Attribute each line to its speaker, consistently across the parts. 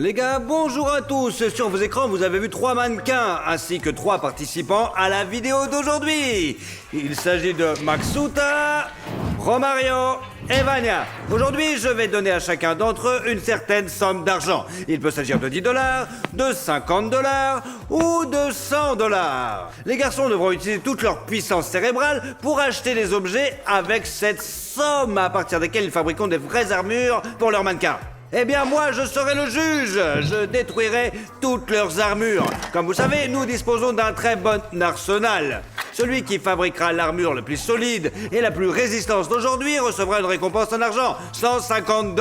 Speaker 1: Les gars, bonjour à tous. Sur vos écrans, vous avez vu 3 mannequins ainsi que 3 participants à la vidéo d'aujourd'hui. Il s'agit de Maxuta, Romario et Vania. Aujourd'hui, je vais donner à chacun d'entre eux une certaine somme d'argent. Il peut s'agir de $10, de $50 ou de $100. Les garçons devront utiliser toute leur puissance cérébrale pour acheter des objets avec cette somme à partir desquelles ils fabriqueront des vraies armures pour leurs mannequins. Eh bien moi, je serai le juge. Je détruirai toutes leurs armures. Comme vous savez, nous disposons d'un très bon arsenal. Celui qui fabriquera l'armure la plus solide et la plus résistante d'aujourd'hui recevra une récompense en argent, $150.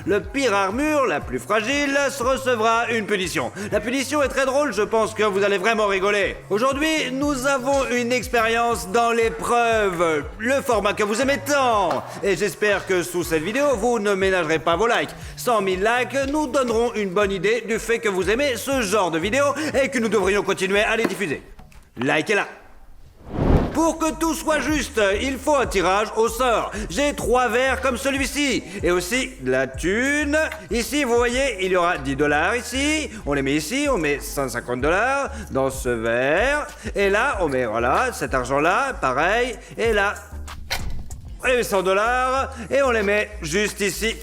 Speaker 1: Le pire armure, la plus fragile, recevra une punition. La punition est très drôle, je pense que vous allez vraiment rigoler. Aujourd'hui, nous avons une expérience dans l'épreuve, le format que vous aimez tant. Et j'espère que sous cette vidéo, vous ne ménagerez pas vos likes. 100 000 likes nous donneront une bonne idée du fait que vous aimez ce genre de vidéos et que nous devrions continuer à les diffuser. Likez-la. Pour que tout soit juste, il faut un tirage au sort. J'ai 3 verres comme celui-ci. Et aussi de la thune. Ici, vous voyez, il y aura $10 ici. On les met ici, on met $150 dans ce verre. Et là, on met, voilà, cet argent-là, pareil. Et là, et $100. Et on les met juste ici.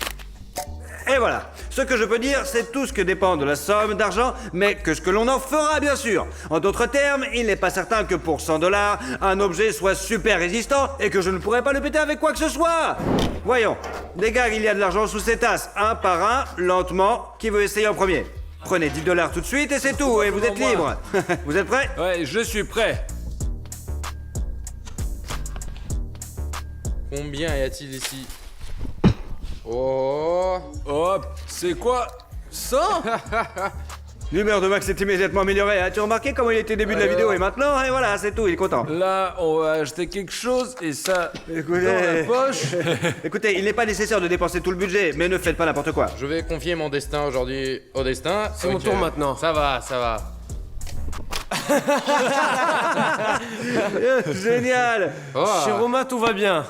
Speaker 1: Et voilà. Ce que je peux dire, c'est tout ce que dépend de la somme d'argent, mais que ce que l'on en fera, bien sûr. En d'autres termes, il n'est pas certain que pour $100, un objet soit super résistant et que je ne pourrai pas le péter avec quoi que ce soit. Voyons. Les gars, il y a de l'argent sous ces tasses, un par un, lentement. Qui veut essayer en premier? Prenez $10 tout de suite et c'est tout, et vous êtes libre. Vous êtes prêts?
Speaker 2: Ouais, je suis prêt.
Speaker 3: Combien y a-t-il ici? Oh,
Speaker 2: Hop, c'est quoi 100?
Speaker 1: L'humeur de Max est immédiatement améliorée. As-tu remarqué comment il était au début de la vidéo et maintenant? Et voilà, c'est tout, il est content.
Speaker 2: Là, on va acheter quelque chose et ça
Speaker 1: Écoutez.
Speaker 2: dans la poche.
Speaker 1: Écoutez, il n'est pas nécessaire de dépenser tout le budget, mais ne faites pas n'importe quoi.
Speaker 3: je vais confier mon destin aujourd'hui au destin.
Speaker 4: C'est mon tour maintenant.
Speaker 3: Ça va, ça va.
Speaker 1: Génial!
Speaker 3: Oh,
Speaker 4: Chez Roma, tout va bien.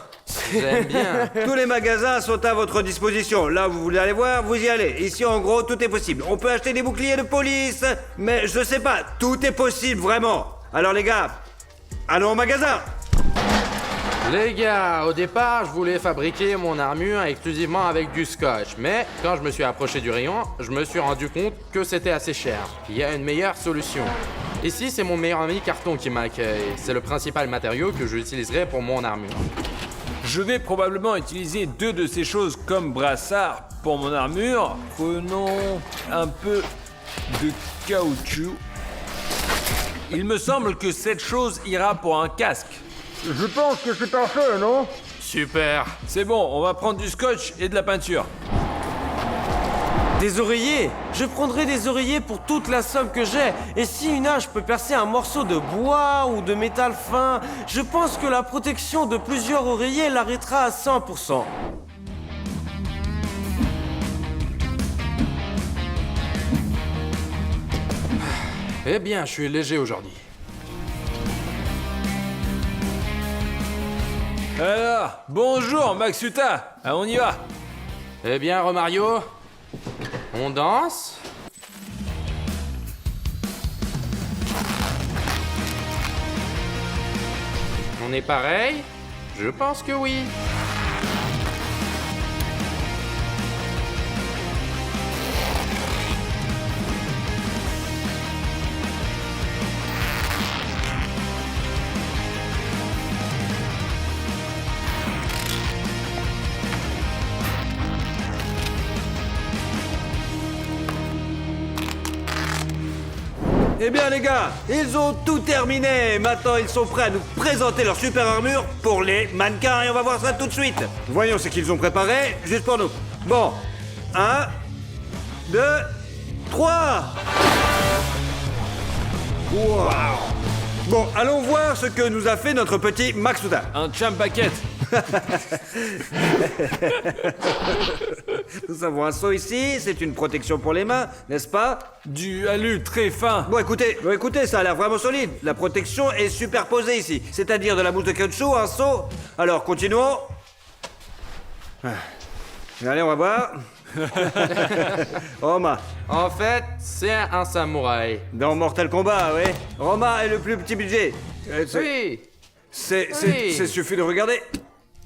Speaker 3: j'aime bien.
Speaker 1: Tous les magasins sont à votre disposition. Là où vous voulez aller voir, vous y allez. Ici, en gros, tout est possible. On peut acheter des boucliers de police, mais je sais pas, tout est possible, vraiment. Alors les gars, allons au magasin.
Speaker 3: Les gars, au départ, je voulais fabriquer mon armure exclusivement avec du scotch. Mais quand je me suis approché du rayon, je me suis rendu compte que c'était assez cher. Il y a une meilleure solution. Ici, c'est mon meilleur ami Carton qui m'accueille. C'est le principal matériau que j'utiliserai pour mon armure.
Speaker 2: Je vais probablement utiliser 2 de ces choses comme brassard pour mon armure. Prenons un peu de caoutchouc. Il me semble que cette chose ira pour un casque.
Speaker 4: Je pense que c'est parfait, non?
Speaker 3: Super.
Speaker 2: C'est bon, on va prendre du scotch et de la peinture.
Speaker 4: Des oreillers? Je prendrai des oreillers pour toute la somme que j'ai. Et si une hache peut percer un morceau de bois ou de métal fin, je pense que la protection de plusieurs oreillers l'arrêtera à 100%.
Speaker 3: Eh bien, je suis léger aujourd'hui.
Speaker 2: Alors, bonjour Maxuta. Ah, on y va.
Speaker 3: Eh bien, Romario, on danse? On est pareil? Je pense que oui.
Speaker 1: Eh bien les gars, ils ont tout terminé. Maintenant, ils sont prêts à nous présenter leur super armure pour les mannequins et on va voir ça tout de suite. Voyons ce qu'ils ont préparé juste pour nous. Bon, 1, 2, 3. Wow. Bon, allons voir ce que nous a fait notre petit Maxuta.
Speaker 2: Un champaquette.
Speaker 1: Nous avons un seau ici, c'est une protection pour les mains, n'est-ce pas?
Speaker 2: Du alu très fin.
Speaker 1: Bon écoutez, ça a l'air vraiment solide. La protection est superposée ici, c'est-à-dire de la mousse de caoutchouc, un seau. Alors continuons. Allez, on va voir. Roma.
Speaker 3: En fait, c'est un samouraï.
Speaker 1: Dans Mortal Kombat, ouais. Roma est le plus petit budget.
Speaker 3: Oui.
Speaker 1: C'est suffit de regarder.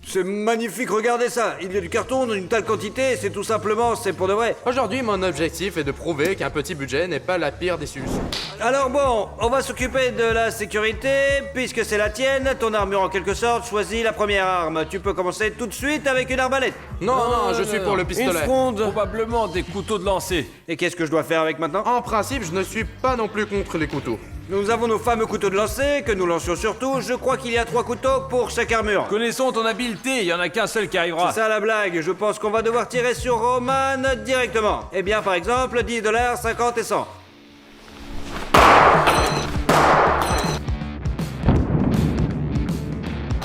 Speaker 1: C'est magnifique, regardez ça. Il y a du carton dans une telle quantité, c'est tout simplement, c'est pour de vrai.
Speaker 3: Aujourd'hui, mon objectif est de prouver qu'un petit budget n'est pas la pire des solutions.
Speaker 1: Alors bon, on va s'occuper de la sécurité, puisque c'est la tienne, ton armure en quelque sorte, choisis la première arme. Tu peux commencer tout de suite avec une arbalète.
Speaker 3: Non, je suis pour le
Speaker 4: Une
Speaker 3: pistolet.
Speaker 4: fronde.
Speaker 2: Probablement des couteaux de lancer.
Speaker 1: Et qu'est-ce que je dois faire avec maintenant?
Speaker 3: En principe, je ne suis pas non plus contre les couteaux.
Speaker 1: Nous avons nos fameux couteaux de lancer, que nous lancions surtout. Je crois qu'il y a 3 couteaux pour chaque armure.
Speaker 2: Connaissons ton habileté, il y en a qu'un seul qui arrivera.
Speaker 1: C'est ça la blague, je pense qu'on va devoir tirer sur Roman directement. Eh bien par exemple, 10 $, 50 et 100.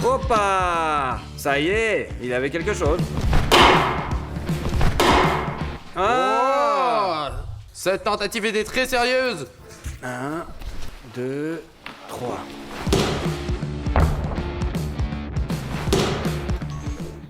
Speaker 1: Hoppa! Ça y est, il avait quelque chose. Ah!
Speaker 3: Oh, cette tentative était très sérieuse.
Speaker 1: 1, 2, 3.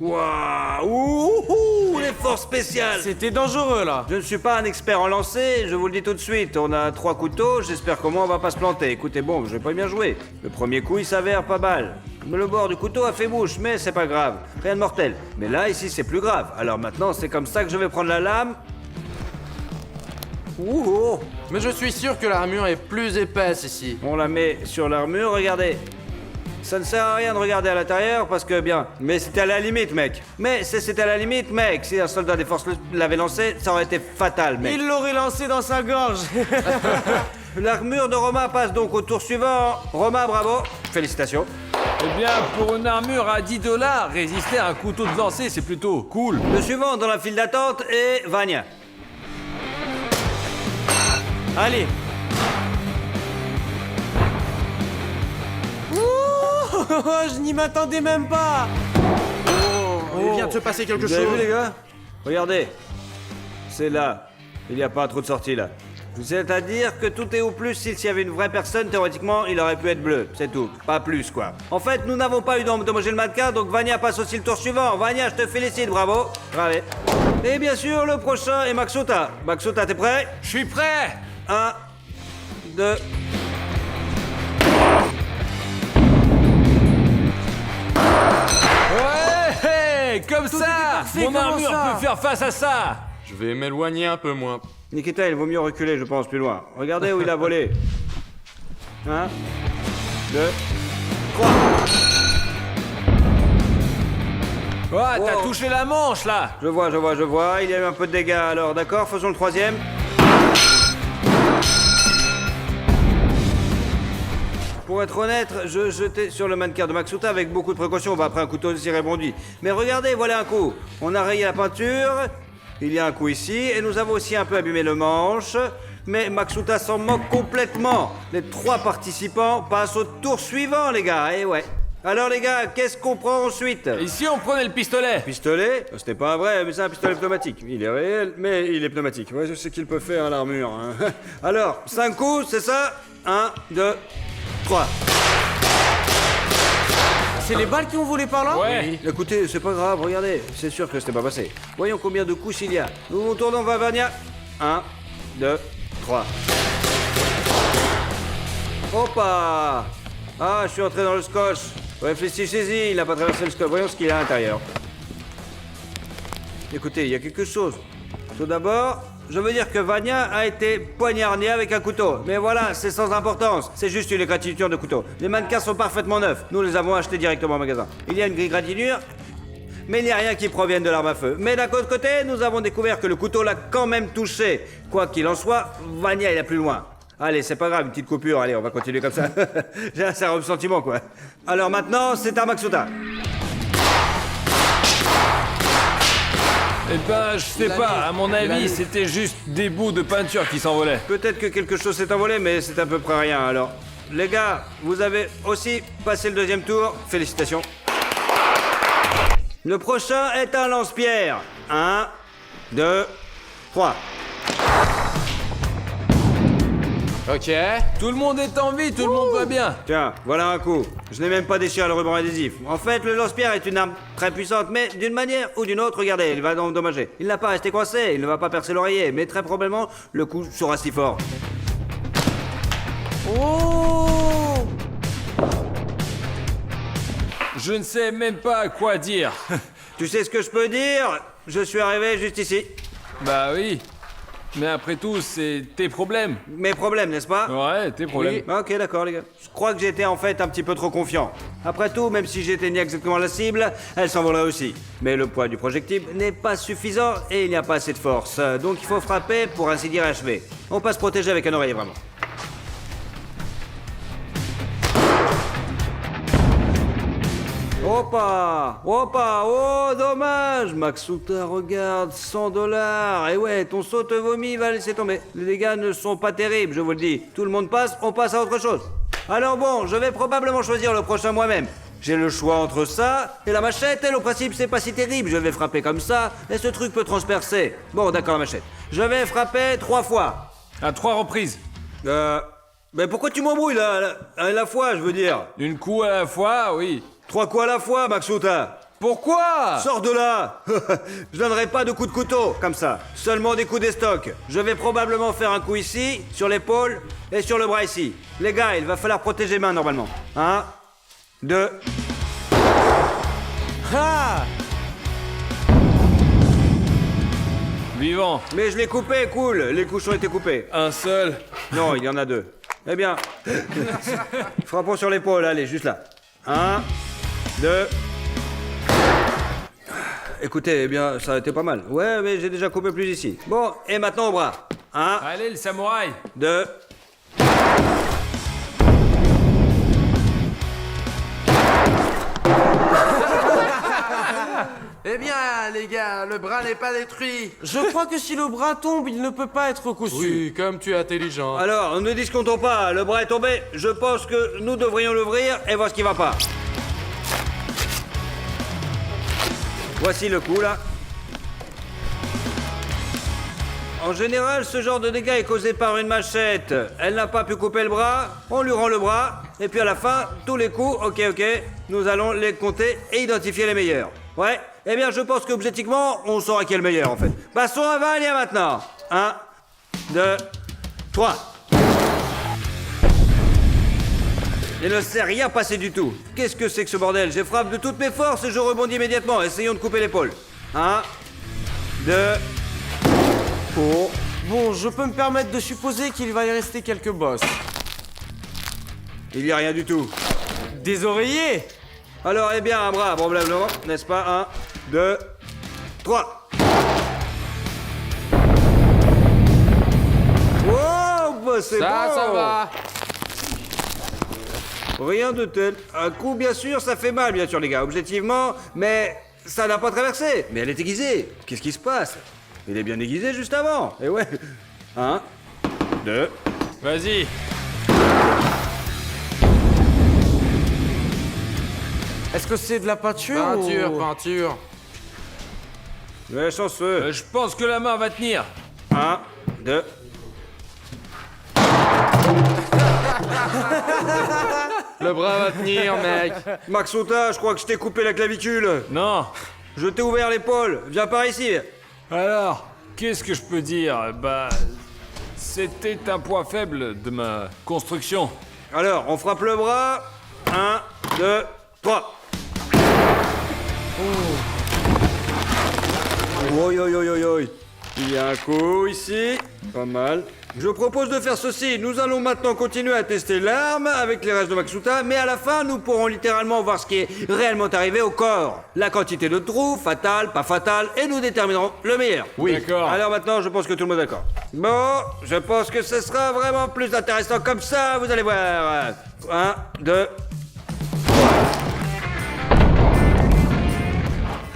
Speaker 1: Waouh! Ouhou! Les forces spéciales!
Speaker 4: C'était dangereux là.
Speaker 1: Je ne suis pas un expert en lancer, je vous le dis tout de suite. On a 3 couteaux, j'espère qu'au moins on va pas se planter. Écoutez, bon, je vais pas bien jouer. Le premier coup, il s'avère pas mal. Le bord du couteau a fait bouche, mais c'est pas grave. Rien de mortel. Mais là, ici, c'est plus grave. Alors maintenant, c'est comme ça que je vais prendre la lame. Ouh!
Speaker 3: Mais je suis sûr que l'armure est plus épaisse ici.
Speaker 1: On la met sur l'armure, regardez. Ça ne sert à rien de regarder à l'intérieur parce que bien. Mais c'était à la limite, mec. C'était à la limite, mec. Si un soldat des forces l'avait lancé, ça aurait été fatal, mec.
Speaker 4: Il l'aurait lancé dans sa gorge.
Speaker 1: L'armure de Roma passe donc au tour suivant. Roma, bravo. Félicitations.
Speaker 2: Eh bien, pour une armure à 10 $, résister à un couteau de lancer, c'est plutôt cool.
Speaker 1: Le suivant dans la file d'attente est Vania.
Speaker 4: Allez. Ouh, je n'y m'attendais même pas.
Speaker 3: Il vient de se passer quelque
Speaker 1: Vous avez vu,
Speaker 3: chose.
Speaker 1: les gars? Regardez. C'est là. Il n'y a pas trop de sorties là. C'est-à-dire que tout est au plus. S'il y avait une vraie personne, théoriquement, il aurait pu être bleu. C'est tout. Pas plus, quoi. En fait, nous n'avons pas eu d'homogène mannequin, donc Vania passe aussi le tour suivant. Vania, je te félicite, bravo. Bravo. Et bien sûr, le prochain est Maxuta. Maxuta, t'es prêt?
Speaker 2: Je suis prêt.
Speaker 1: 1, 2...
Speaker 2: Ouais, comme
Speaker 4: Tout
Speaker 2: ça,
Speaker 4: était parfait,
Speaker 2: mon
Speaker 4: comment
Speaker 2: armure
Speaker 4: ça
Speaker 2: peut faire face à ça.
Speaker 3: Je vais m'éloigner un peu moins.
Speaker 1: Nikita, il vaut mieux reculer, je pense, plus loin. Regardez où il a volé. 1, 2, 3.
Speaker 2: Ah, t'as
Speaker 1: Wow.
Speaker 2: touché la manche là.
Speaker 1: Je vois. Il y a eu un peu de dégâts, alors d'accord, faisons le troisième. Pour être honnête, je jetais sur le mannequin de Maxuta avec beaucoup de précaution. Bah, après un couteau s'y répondit. Mais regardez, voilà un coup. On a rayé la peinture. Il y a un coup ici. Et nous avons aussi un peu abîmé le manche. Mais Maxuta s'en moque complètement. Les 3 participants passent au tour suivant, les gars. Et ouais. Alors, les gars, qu'est-ce qu'on prend ensuite?
Speaker 2: Et si on prenait le pistolet?
Speaker 1: Pistolet? C'était pas un vrai, mais c'est un pistolet pneumatique. Il est réel, mais il est pneumatique. Ouais, je sais qu'il peut faire l'armure. Hein. Alors, 5 coups, c'est ça? 1, 2, 3.
Speaker 4: C'est les balles qui ont volé par là?
Speaker 2: Ouais.
Speaker 1: Écoutez, c'est pas grave, regardez. C'est sûr que c'était pas passé. Voyons combien de coups il y a. Nous nous tournons vers Vania. 1, 2, 3. Hoppa! Ah, je suis entré dans le scotch. Réfléchissez-y, il n'a pas traversé le scotch. Voyons ce qu'il a à l'intérieur. Écoutez, il y a quelque chose. Tout d'abord, je veux dire que Vania a été poignardé avec un couteau. Mais voilà, c'est sans importance. C'est juste une égratignure de couteau. Les mannequins sont parfaitement neufs. Nous les avons achetés directement au magasin. Il y a une égratignure, mais il n'y a rien qui provienne de l'arme à feu. Mais d'un autre côté, nous avons découvert que le couteau l'a quand même touché. Quoi qu'il en soit, Vania est plus loin. Allez, c'est pas grave, une petite coupure, allez, on va continuer comme ça. J'ai un ressentiment, quoi. Alors maintenant, c'est à Maxuta.
Speaker 2: Eh ben, je sais pas, à mon avis, c'était juste des bouts de peinture qui s'envolaient.
Speaker 1: Peut-être que quelque chose s'est envolé, mais c'est à peu près rien, alors. Les gars, vous avez aussi passé le 2e tour. Félicitations. Le prochain est un lance-pierre. 1, 2, 3.
Speaker 3: Ok.
Speaker 2: Tout le monde est en vie, tout le monde va bien.
Speaker 1: Tiens, voilà un coup. Je n'ai même pas déchiré le ruban adhésif. En fait, le lance-pierre est une arme très puissante, mais d'une manière ou d'une autre, regardez, il va endommager. Il n'a pas resté coincé, il ne va pas percer l'oreiller, mais très probablement, le coup sera si fort.
Speaker 4: Oh!
Speaker 2: Je ne sais même pas quoi dire.
Speaker 1: Tu sais ce que je peux dire? Je suis arrivé juste ici.
Speaker 2: Bah oui. Mais après tout, c'est tes problèmes.
Speaker 1: Mes problèmes, n'est-ce pas?
Speaker 2: Ouais, tes problèmes.
Speaker 3: Oui.
Speaker 1: Ok, d'accord, les gars. Je crois que j'étais en fait un petit peu trop confiant. Après tout, même si j'éteignais exactement la cible, elle s'envolerait aussi. Mais le poids du projectile n'est pas suffisant et il n'y a pas assez de force. Donc il faut frapper pour ainsi dire achever. On peut se protéger avec un oreiller, vraiment. Opa! Opa! Oh, dommage! Maxuta, regarde, $100. Et ouais, ton saut te vomi va laisser tomber. Les dégâts ne sont pas terribles, je vous le dis. Tout le monde passe, on passe à autre chose. Alors bon, je vais probablement choisir le prochain moi-même. J'ai le choix entre ça et la machette, et le principe c'est pas si terrible. Je vais frapper comme ça, et ce truc peut transpercer. Bon, d'accord, la machette. Je vais frapper 3 fois.
Speaker 2: À 3 reprises.
Speaker 1: Mais pourquoi tu m'embrouilles là, à la fois, je veux dire?
Speaker 2: Une coup à la fois, oui.
Speaker 1: 3 coups à la fois, Maxuta.
Speaker 2: Pourquoi?
Speaker 1: Sors de là! Je donnerai pas de coups de couteau, comme ça. Seulement des coups d'estoc. Je vais probablement faire un coup ici, sur l'épaule, et sur le bras ici. Les gars, il va falloir protéger les mains, normalement. 1, 2...
Speaker 4: Ah!
Speaker 2: Vivant.
Speaker 1: Mais je l'ai coupé, cool. Les couches ont été coupés.
Speaker 2: Un seul.
Speaker 1: Non, il y en a 2. Eh bien... Frappons sur l'épaule, allez, juste là. 1, 2... Écoutez, eh bien, ça a été pas mal. Ouais, mais j'ai déjà coupé plus ici. Bon, et maintenant au bras. 1,
Speaker 2: Allez, le samouraï.
Speaker 1: 2...
Speaker 3: Eh bien, les gars, le bras n'est pas détruit.
Speaker 4: Je crois que si le bras tombe, il ne peut pas être cousu.
Speaker 3: Oui, comme tu es intelligent.
Speaker 1: Alors, ne discutons pas, le bras est tombé. Je pense que nous devrions l'ouvrir et voir ce qui va pas. Voici le coup, là. En général, ce genre de dégâts est causé par une machette. Elle n'a pas pu couper le bras, on lui rend le bras, et puis à la fin, tous les coups, ok, nous allons les compter et identifier les meilleurs. Ouais, eh bien, je pense qu'objectivement, on saura qui est le meilleur, en fait. Passons à Vania maintenant. 1, 2, 3. Il ne s'est rien passé du tout. Qu'est-ce que c'est que ce bordel? Je frappe de toutes mes forces et je rebondis immédiatement. Essayons de couper l'épaule. 1, 2... Oh.
Speaker 4: Bon, je peux me permettre de supposer qu'il va y rester quelques bosses.
Speaker 1: Il n'y a rien du tout.
Speaker 4: Des oreillers?
Speaker 1: Alors, eh bien, un bras, probablement, n'est-ce pas? 1, 2, 3. Wow, bah c'est bon.
Speaker 3: Ça va.
Speaker 1: Rien de tel. Un coup, bien sûr, ça fait mal, bien sûr, les gars, objectivement, mais ça n'a pas traversé. Mais elle est aiguisée. Qu'est-ce qui se passe? Il est bien aiguisé juste avant. Et ouais. 1, 2.
Speaker 2: Vas-y.
Speaker 4: Est-ce que c'est de la peinture
Speaker 3: Peinture,
Speaker 4: ou...
Speaker 3: peinture.
Speaker 1: Ouais, chanceux.
Speaker 2: Je pense que la main va tenir.
Speaker 1: 1, 2.
Speaker 3: Le bras va tenir, mec.
Speaker 1: Maxuta, je crois que je t'ai coupé la clavicule.
Speaker 2: Non.
Speaker 1: Je t'ai ouvert l'épaule. Viens par ici.
Speaker 2: Alors, qu'est-ce que je peux dire? Bah, c'était un point faible de ma construction.
Speaker 1: Alors, on frappe le bras. 1, 2, 3. Oi, oi, oi, oi, oi. Il y a un coup ici. Pas mal. Je propose de faire ceci. Nous allons maintenant continuer à tester l'arme avec les restes de Maxuta, mais à la fin, nous pourrons littéralement voir ce qui est réellement arrivé au corps. La quantité de trous, fatal, pas fatal, et nous déterminerons le meilleur.
Speaker 2: Oui. D'accord.
Speaker 1: Alors maintenant, je pense que tout le monde est d'accord. Bon, je pense que ce sera vraiment plus intéressant comme ça, vous allez voir. 1, 2...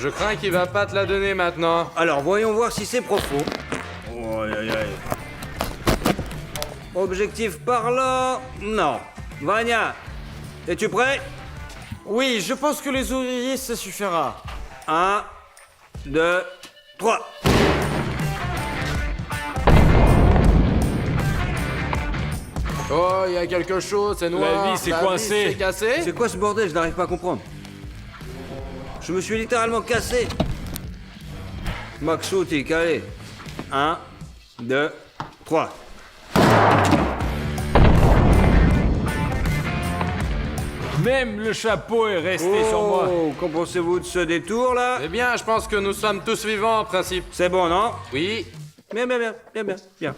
Speaker 3: Je crains qu'il va pas te la donner maintenant.
Speaker 1: Alors, voyons voir si c'est profond. Aïe, aïe, aïe. Objectif parlant, non. Vania, es-tu prêt?
Speaker 4: Oui, je pense que les oreillers, ça suffira.
Speaker 1: 1, 2, 3.
Speaker 3: Oh, il y a quelque chose, c'est noir.
Speaker 2: La vis est
Speaker 3: La
Speaker 2: coincée.
Speaker 3: vis est cassée.
Speaker 1: C'est quoi ce bordel? Je n'arrive pas à comprendre. Je me suis littéralement cassé. Maxouti, allez. 1, 2, 3.
Speaker 2: Même le chapeau est resté sur moi.
Speaker 1: Oh, qu'en pensez-vous de ce détour là?
Speaker 3: Eh bien, je pense que nous sommes tous vivants en principe.
Speaker 1: C'est bon, non?
Speaker 3: Oui.
Speaker 1: Bien.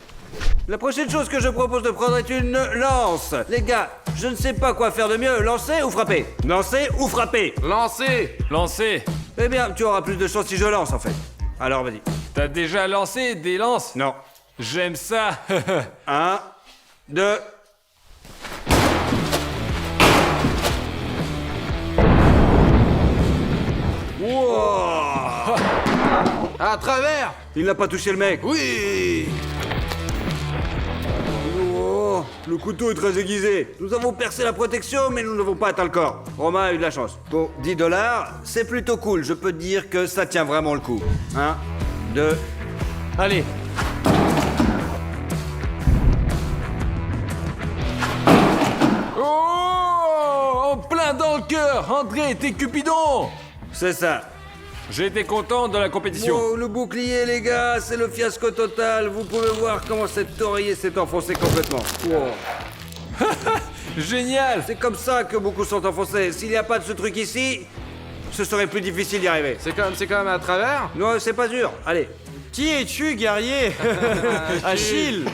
Speaker 1: La prochaine chose que je propose de prendre est une lance. Les gars, je ne sais pas quoi faire de mieux, lancer ou frapper? Lancer ou frapper?
Speaker 3: Lancez.
Speaker 2: Lancez.
Speaker 1: Eh bien, tu auras plus de chance si je lance en fait. Alors vas-y.
Speaker 2: T'as déjà lancé des lances?
Speaker 1: Non.
Speaker 2: J'aime ça.
Speaker 1: 1, 2. Wow!
Speaker 3: À travers.
Speaker 1: Il n'a pas touché le mec.
Speaker 3: Oui.
Speaker 1: Oh, le couteau est très aiguisé. Nous avons percé la protection, mais nous n'avons pas atteint le corps. Romain a eu de la chance. Pour 10 $, c'est plutôt cool. Je peux te dire que ça tient vraiment le coup. 1, 2.
Speaker 4: Allez.
Speaker 2: Oh! En plein dans le cœur. André, t'es Cupidon.
Speaker 1: C'est ça.
Speaker 2: J'ai été content de la compétition.
Speaker 1: Oh, le bouclier, les gars, c'est le fiasco total. Vous pouvez voir comment cet oreiller s'est enfoncé complètement. Wow.
Speaker 2: Génial.
Speaker 1: C'est comme ça que beaucoup sont enfoncés. S'il n'y a pas de ce truc ici, ce serait plus difficile d'y arriver.
Speaker 3: C'est quand même à travers.
Speaker 1: Non, c'est pas sûr. Allez.
Speaker 4: Qui es-tu, guerrier? Achille.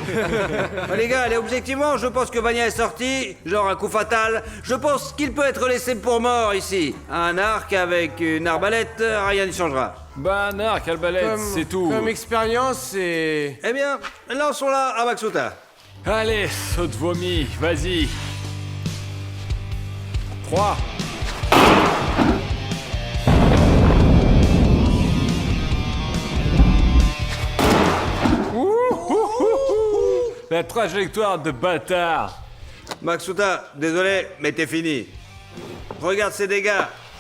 Speaker 1: Les gars, allez, objectivement, je pense que Vania est sorti, genre un coup fatal. Je pense qu'il peut être laissé pour mort ici. Un arc avec une arbalète, rien n'y changera.
Speaker 2: Bah, un arc, arbalète, c'est tout.
Speaker 4: Comme expérience, c'est...
Speaker 1: Eh bien, lançons-la à Maxouta.
Speaker 2: Allez, saute vomi, vas-y. 3. La trajectoire de bâtard.
Speaker 1: Maxouta, désolé, mais t'es fini. Regarde ces dégâts.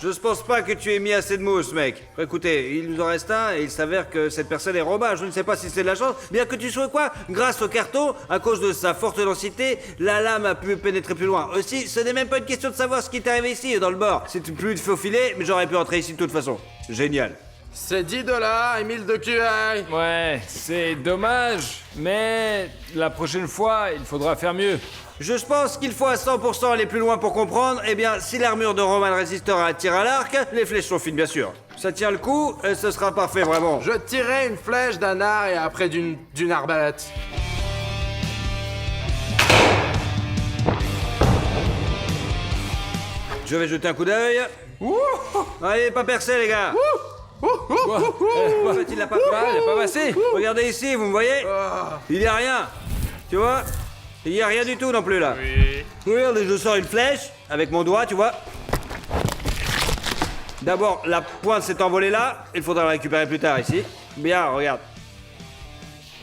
Speaker 1: Je ne pense pas que tu aies mis assez de mousse, mec. Écoutez, il nous en reste un et il s'avère que cette personne est Romain. Je ne sais pas si c'est de la chance, bien que tu sois quoi. Grâce au carton, à cause de sa forte densité, la lame a pu pénétrer plus loin. Aussi, ce n'est même pas une question de savoir ce qui t'est arrivé ici, dans le bord. C'est plus de faufiler, mais j'aurais pu entrer ici de toute façon. Génial.
Speaker 3: C'est 10 $ et 1000 de QI.
Speaker 2: Ouais, c'est dommage, mais la prochaine fois, il faudra faire mieux.
Speaker 1: Je pense qu'il faut à 100% aller plus loin pour comprendre. Eh bien, si l'armure de Roman résistera à tir à l'arc, les flèches sont fines, bien sûr. Ça tient le coup et ce sera parfait, vraiment.
Speaker 3: Je tirais une flèche d'un arc et après d'une arbalète.
Speaker 1: Je vais jeter un coup d'œil. Allez, pas percé, les gars. En fait, il l'a pas passé. Regardez ici, vous me voyez? Il y a rien. Tu vois? Il y a rien du tout non plus là. Regarde, je sors une flèche avec mon doigt, tu vois. D'abord, la pointe s'est envolée là. Il faudra la récupérer plus tard ici. Bien, regarde.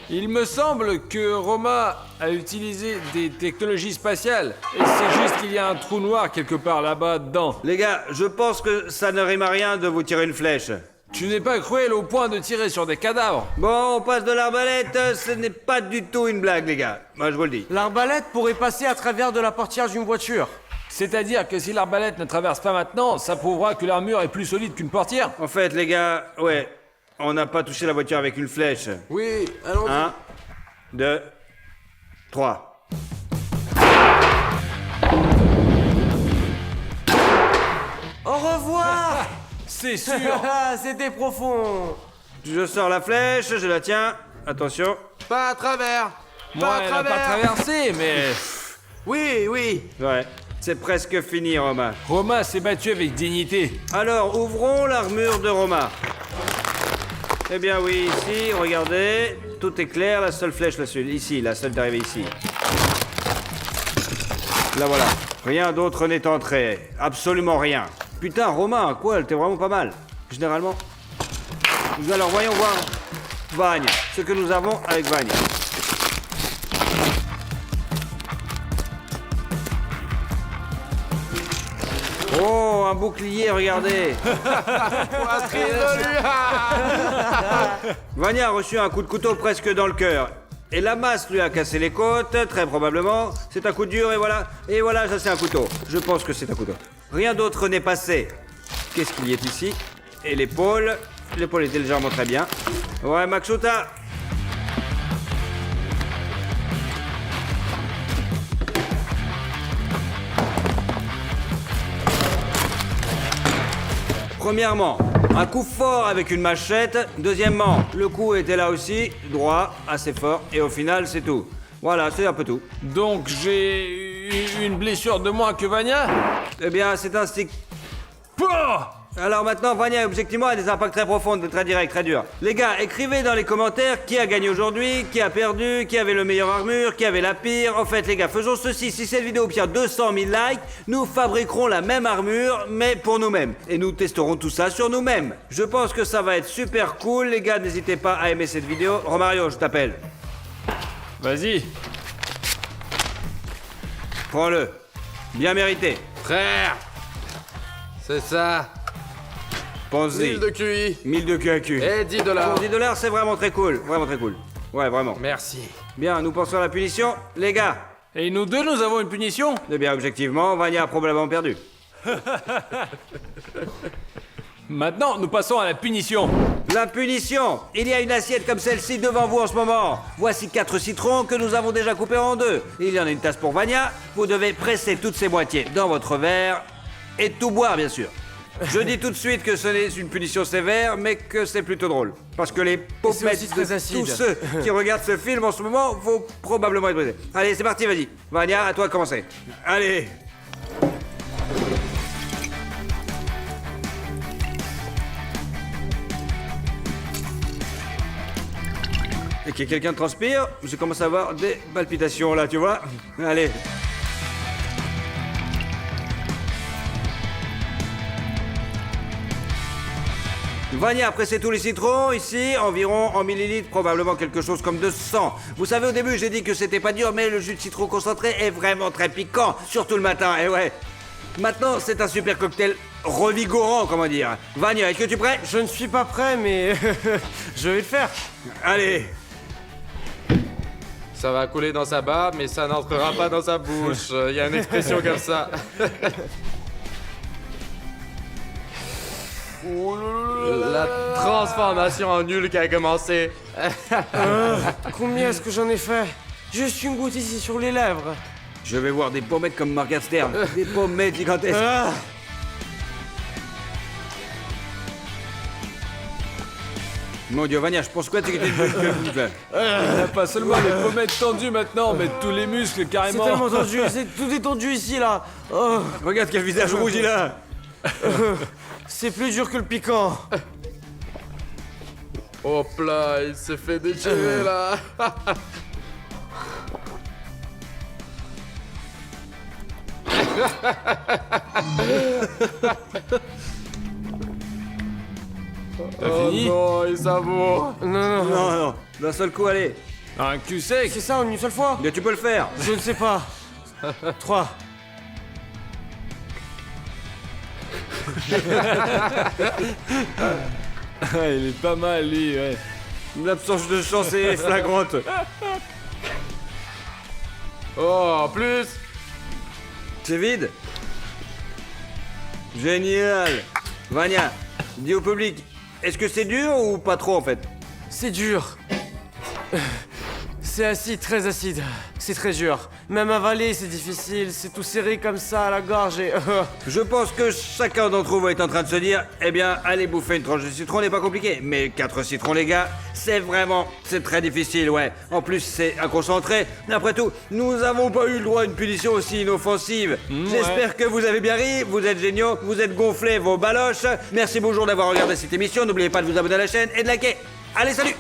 Speaker 2: Il me semble que Roma a utilisé des technologies spatiales. Et c'est juste qu'il y a un trou noir quelque part là-bas dedans.
Speaker 1: Les gars, je pense que ça ne rime à rien de vous tirer une flèche.
Speaker 2: Tu n'es pas cruel au point de tirer sur des cadavres.
Speaker 1: Bon, on passe de l'arbalète, ce n'est pas du tout une blague, les gars. Moi, je vous le dis.
Speaker 4: L'arbalète pourrait passer à travers de la portière d'une voiture.
Speaker 2: C'est-à-dire que si l'arbalète ne traverse pas maintenant, ça prouvera que l'armure est plus solide qu'une portière.
Speaker 1: En fait, les gars, ouais, on n'a pas touché la voiture avec une flèche.
Speaker 3: Oui, allons-y.
Speaker 1: 1, 2, 3.
Speaker 4: Au revoir.
Speaker 2: C'est sûr.
Speaker 4: C'était profond.
Speaker 1: Je sors la flèche, je la tiens. Attention.
Speaker 3: Pas à travers.
Speaker 2: Moi,
Speaker 3: Pas à
Speaker 2: elle n'a pas
Speaker 3: travers.
Speaker 2: traversé, mais...
Speaker 3: Oui, oui.
Speaker 1: Ouais, c'est presque fini, Romain.
Speaker 2: Roma s'est battu avec dignité.
Speaker 1: Alors, ouvrons l'armure de Romain. Eh bien oui, ici, regardez. Tout est clair, la seule flèche là-dessus. Ici, la seule d'arrivée ici. Là voilà. Rien d'autre n'est entré. Absolument rien. Putain, Romain, quoi, elle était vraiment pas mal. Généralement. Alors, voyons voir Vagne. Ce que nous avons avec Vagne. Oh, un bouclier, regardez.
Speaker 3: Poitrine de lui.
Speaker 1: Vania a reçu un coup de couteau presque dans le cœur. Et la masse lui a cassé les côtes, très probablement. C'est un coup dur, et voilà. Et voilà, ça c'est un couteau. Je pense que c'est un couteau. Rien d'autre n'est passé. Qu'est-ce qu'il y a ici? Et l'épaule. L'épaule était légèrement très bien. Ouais, Maxuta. Premièrement, un coup fort avec une machette. Deuxièmement, le coup était là aussi, droit, assez fort. Et au final, c'est tout. Voilà, c'est un peu tout.
Speaker 2: Donc j'ai eu une blessure de moins que Vania?
Speaker 1: Eh bien, c'est un stick.
Speaker 2: Pouah!
Speaker 1: Alors maintenant, Vania, objectivement, a des impacts très profonds, très directs, très durs. Les gars, écrivez dans les commentaires qui a gagné aujourd'hui, qui a perdu, qui avait le meilleur armure, qui avait la pire. En fait, les gars, faisons ceci. Si cette vidéo obtient 200 000 likes, nous fabriquerons la même armure, mais pour nous-mêmes. Et nous testerons tout ça sur nous-mêmes. Je pense que ça va être super cool. Les gars, n'hésitez pas à aimer cette vidéo. Romario, je t'appelle.
Speaker 2: Vas-y.
Speaker 1: Prends-le. Bien mérité.
Speaker 3: Frère, c'est ça.
Speaker 1: Pense-y.
Speaker 3: 1000 de QI
Speaker 1: 1000 de QAQ.
Speaker 3: et 10
Speaker 1: Pour
Speaker 3: $.
Speaker 1: 10 $, c'est vraiment très cool. Vraiment très cool. Ouais, vraiment.
Speaker 3: Merci.
Speaker 1: Bien, nous pensons à la punition. Les gars,
Speaker 2: Et nous deux, nous avons une punition?
Speaker 1: eh bien, objectivement, Vania a probablement perdu.
Speaker 2: Maintenant, nous passons à la punition.
Speaker 1: La punition. Il y a une assiette comme celle-ci devant vous en ce moment. Voici 4 citrons que nous avons déjà coupés en deux. Il y en a une tasse pour Vania. Vous devez presser toutes ces moitiés dans votre verre et tout boire, bien sûr. Je dis tout de suite que ce n'est une punition sévère, mais que c'est plutôt drôle. Parce que les paupières
Speaker 4: aussi très
Speaker 1: de
Speaker 4: acide.
Speaker 1: tous ceux qui regardent ce film en ce moment vont probablement être brisés. Allez, c'est parti, vas-y. Vania, à toi de commencer. Allez. Et que quelqu'un transpire, je commence à avoir des palpitations là, tu vois. Allez. Vania a pressé tous les citrons, ici, environ en millilitres, probablement quelque chose comme 200. Vous savez, au début, j'ai dit que c'était pas dur, mais le jus de citron concentré est vraiment très piquant, surtout le matin, et ouais. Maintenant, c'est un super cocktail revigorant, comment dire. Vania, est-ce que tu es prêt?
Speaker 4: Je ne suis pas prêt, mais je vais le faire.
Speaker 1: Allez.
Speaker 3: Ça va couler dans sa barbe, mais ça n'entrera pas dans sa bouche. Il y a une expression comme ça. La transformation en Hulk a commencé.
Speaker 4: Combien est-ce que j'en ai fait? Juste une goutte ici sur les lèvres.
Speaker 1: Je vais voir des pommettes comme Morgan Stern. Des pommettes gigantesques. Mon Dieu, Vania, je pense quoi que tu
Speaker 2: Pas seulement les pommettes tendues maintenant, mais tous les muscles
Speaker 4: C'est
Speaker 2: carrément.
Speaker 4: tellement tendu, tout est tendu ici là. Oh,
Speaker 1: Regarde quel visage rouge il a.
Speaker 4: c'est plus dur que le piquant.
Speaker 3: Hop là, il s'est fait déchirer là.
Speaker 2: T'as fini?
Speaker 3: Non, il savoure.
Speaker 4: Non,
Speaker 1: Non, d'un seul coup, allez.
Speaker 2: Un cul sec?
Speaker 4: c'est ça en une seule fois?
Speaker 1: Mais tu peux le faire.
Speaker 4: Je ne sais pas. 3.
Speaker 2: Il est pas mal, lui, ouais.
Speaker 1: L'absence de chance est flagrante.
Speaker 3: Oh, en plus.
Speaker 1: C'est vide. Génial. Vania, dis au public, est-ce que c'est dur ou pas trop en fait?
Speaker 4: C'est dur. C'est acide, très acide. C'est très dur. Même avaler, c'est difficile. C'est tout serré comme ça à la gorge et...
Speaker 1: Je pense que chacun d'entre vous va être en train de se dire, eh bien, allez bouffer une tranche de citron n'est pas compliqué. Mais 4 citrons, les gars, c'est très difficile, ouais. En plus, c'est un concentré. Mais après tout, nous avons pas eu le droit à une punition aussi inoffensive. J'espère que vous avez bien ri, vous êtes géniaux, vous êtes gonflés vos baloches. Merci bonjour d'avoir regardé cette émission. N'oubliez pas de vous abonner à la chaîne et de liker. Allez, salut!